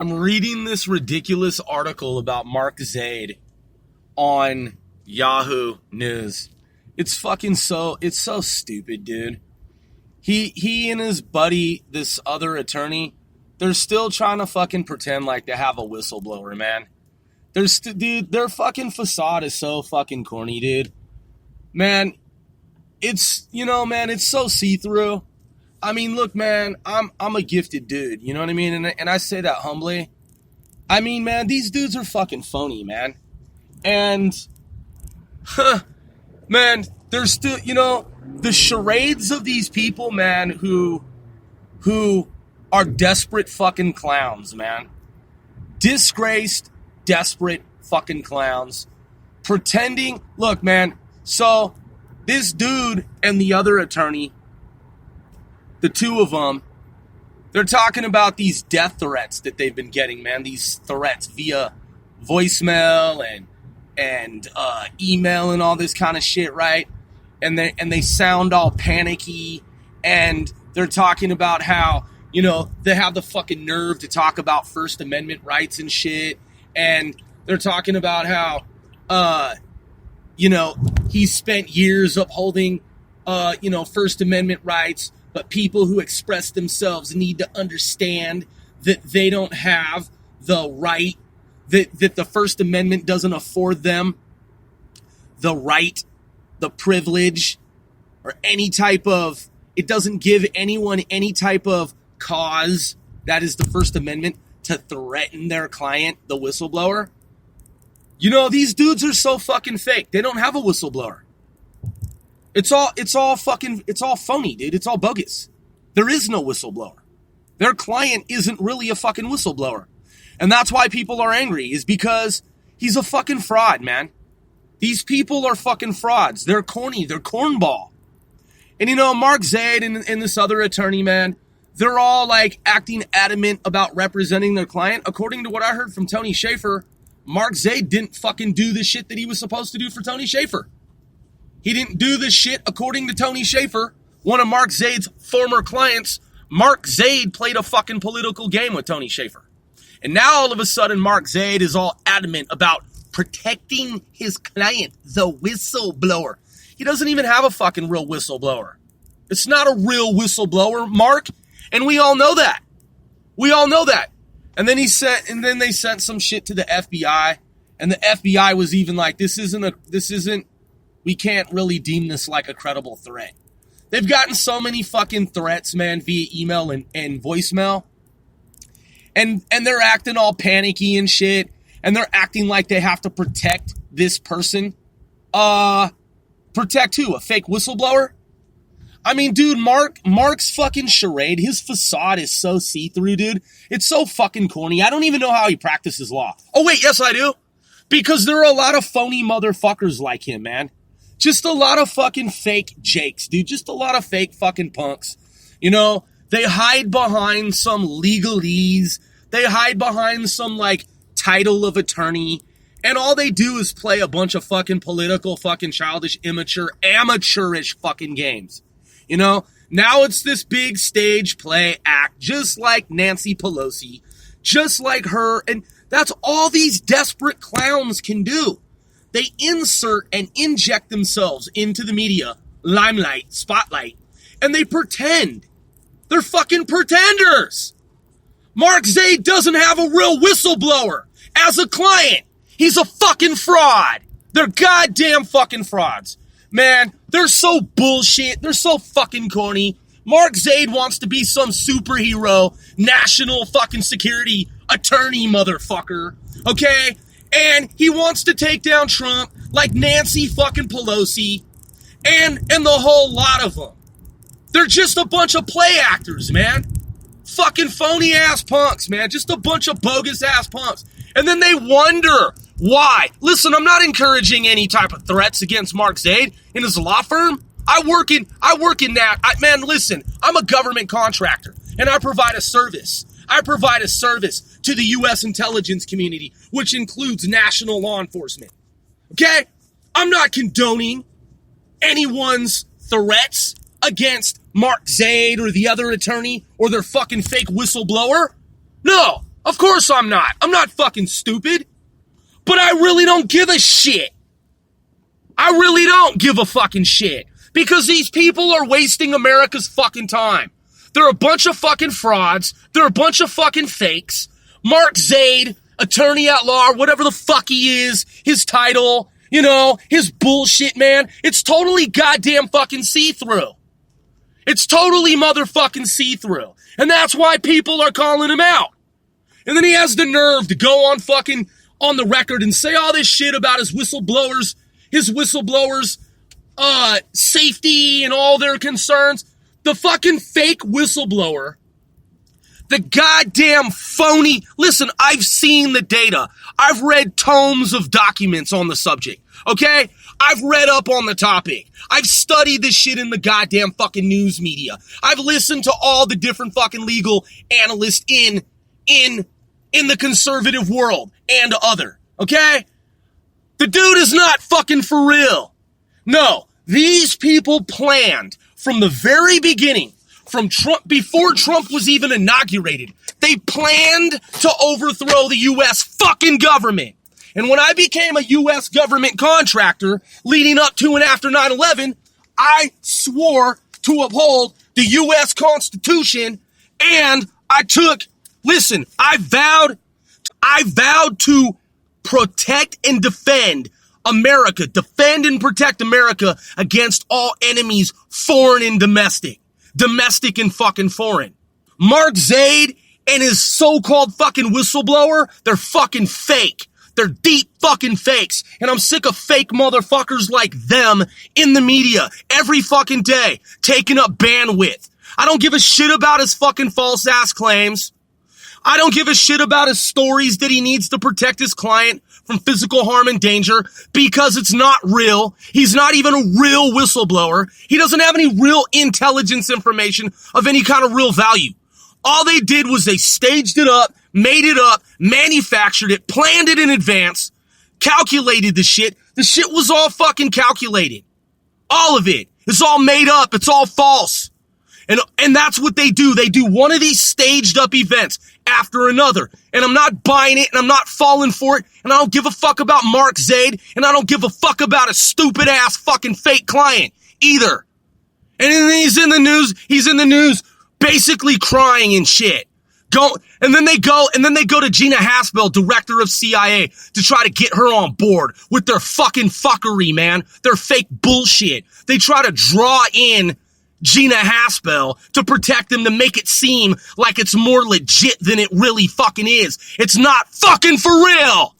I'm reading this ridiculous article about Mark Zaid on Yahoo News. It's so stupid, dude. He and his buddy, this other attorney, they're still trying to fucking pretend like they have a whistleblower, man. Dude, their fucking facade is so fucking corny, dude. Man, it's so see-through. I mean, look, man, I'm a gifted dude, you know what I mean? And I say that humbly. I mean, man, these dudes are fucking phony, man. And, man, there's still, the charades of these people, man, who are desperate fucking clowns, man. Disgraced, desperate fucking clowns. Pretending, look, man, so this dude and the other attorney, the two of them, they're talking about these death threats that they've been getting, man. These threats via voicemail and email and all this kind of shit, right? And they sound all panicky, and they're talking about how, they have the fucking nerve to talk about First Amendment rights and shit. And they're talking about how, he spent years upholding, First Amendment rights, but people who express themselves need to understand that they don't have the right, that the First Amendment doesn't afford them the right, the privilege, or any type of, it doesn't give anyone any type of cause, that is the First Amendment, to threaten their client, the whistleblower. These dudes are so fucking fake. They don't have a whistleblower. It's all phony, dude. It's all bogus. There is no whistleblower. Their client isn't really a fucking whistleblower. And that's why people are angry, is because he's a fucking fraud, man. These people are fucking frauds. They're corny. They're cornball. And Mark Zaid and this other attorney, man, they're all like acting adamant about representing their client. According to what I heard from Tony Schaefer, Mark Zaid didn't fucking do the shit that he was supposed to do for Tony Schaefer. He didn't do the shit according to Tony Schaefer, one of Mark Zaid's former clients. Mark Zaid played a fucking political game with Tony Schaefer. And now all of a sudden Mark Zaid is all adamant about protecting his client, the whistleblower. He doesn't even have a fucking real whistleblower. It's not a real whistleblower, Mark. And we all know that. We all know that. And then they sent some shit to the FBI. And the FBI was even like, we can't really deem this like a credible threat. They've gotten so many fucking threats, man, via email and voicemail. And they're acting all panicky and shit. And they're acting like they have to protect this person. Protect who? A fake whistleblower? I mean, dude, Mark's fucking charade, his facade is so see-through, dude. It's so fucking corny. I don't even know how he practices law. Oh, wait, yes, I do. Because there are a lot of phony motherfuckers like him, man. Just a lot of fucking fake jakes, dude. Just a lot of fake fucking punks. They hide behind some legalese. They hide behind some, like, title of attorney. And all they do is play a bunch of fucking political, fucking childish, amateurish fucking games. Now it's this big stage play act, just like Nancy Pelosi, just like her. And that's all these desperate clowns can do. They insert and inject themselves into the media, limelight, spotlight, and they pretend. They're fucking pretenders. Mark Zaid doesn't have a real whistleblower as a client. He's a fucking fraud. They're goddamn fucking frauds. Man, they're so bullshit. They're so fucking corny. Mark Zaid wants to be some superhero, national fucking security attorney motherfucker. Okay? And he wants to take down Trump like Nancy fucking Pelosi and the whole lot of them. They're just a bunch of play actors, man. Fucking phony ass punks, man. Just a bunch of bogus ass punks. And then they wonder why. Listen, I'm not encouraging any type of threats against Mark Zaid and his law firm. I work in that. Man, listen, I'm a government contractor and I provide a service. I provide a service to the U.S. intelligence community, which includes national law enforcement. Okay? I'm not condoning anyone's threats against Mark Zaid or the other attorney or their fucking fake whistleblower. No, Of course I'm not. I'm not fucking stupid. But I really don't give a shit. I really don't give a fucking shit. Because these people are wasting America's fucking time. They're a bunch of fucking frauds. They're a bunch of fucking fakes. Mark Zaid, attorney at law, whatever the fuck he is, his title, you know, his bullshit, man. It's totally goddamn fucking see-through. It's totally motherfucking see-through. And that's why people are calling him out. And then he has the nerve to go on fucking on the record and say all this shit about his whistleblowers, safety and all their concerns. The fucking fake whistleblower, the goddamn phony. Listen, I've seen the data. I've read tomes of documents on the subject, okay? I've read up on the topic. I've studied this shit in the goddamn fucking news media. I've listened to all the different fucking legal analysts in the conservative world and other, okay? The dude is not fucking for real. No, these people planned from the very beginning, from Trump, before Trump was even inaugurated. They planned to overthrow the U.S. fucking government. And when I became a U.S. government contractor leading up to and after 9/11, I swore to uphold the U.S. Constitution, and I vowed to protect and defend America, defend and protect America against all enemies, foreign and domestic and fucking foreign. Mark Zaid and his so-called fucking whistleblower, they're fucking fake. They're deep fucking fakes. And I'm sick of fake motherfuckers like them in the media every fucking day, taking up bandwidth. I don't give a shit about his fucking false ass claims. I don't give a shit about his stories that he needs to protect his client from physical harm and danger because it's not real. He's not even a real whistleblower. He doesn't have any real intelligence information of any kind of real value. All they did was they staged it up, made it up, manufactured it, planned it in advance, calculated the shit. The shit was all fucking calculated. All of it. It's all made up. It's all false. And that's what they do. They do one of these staged up events after another. And I'm not buying it and I'm not falling for it. And I don't give a fuck about Mark Zaid. And I don't give a fuck about a stupid ass fucking fake client either. And then he's in the news basically crying and shit. And then they go to Gina Haspel, director of CIA, to try to get her on board with their fucking fuckery, man. Their fake bullshit. They try to draw in Gina Haspel to protect them, to make it seem like it's more legit than it really fucking is. It's not fucking for real!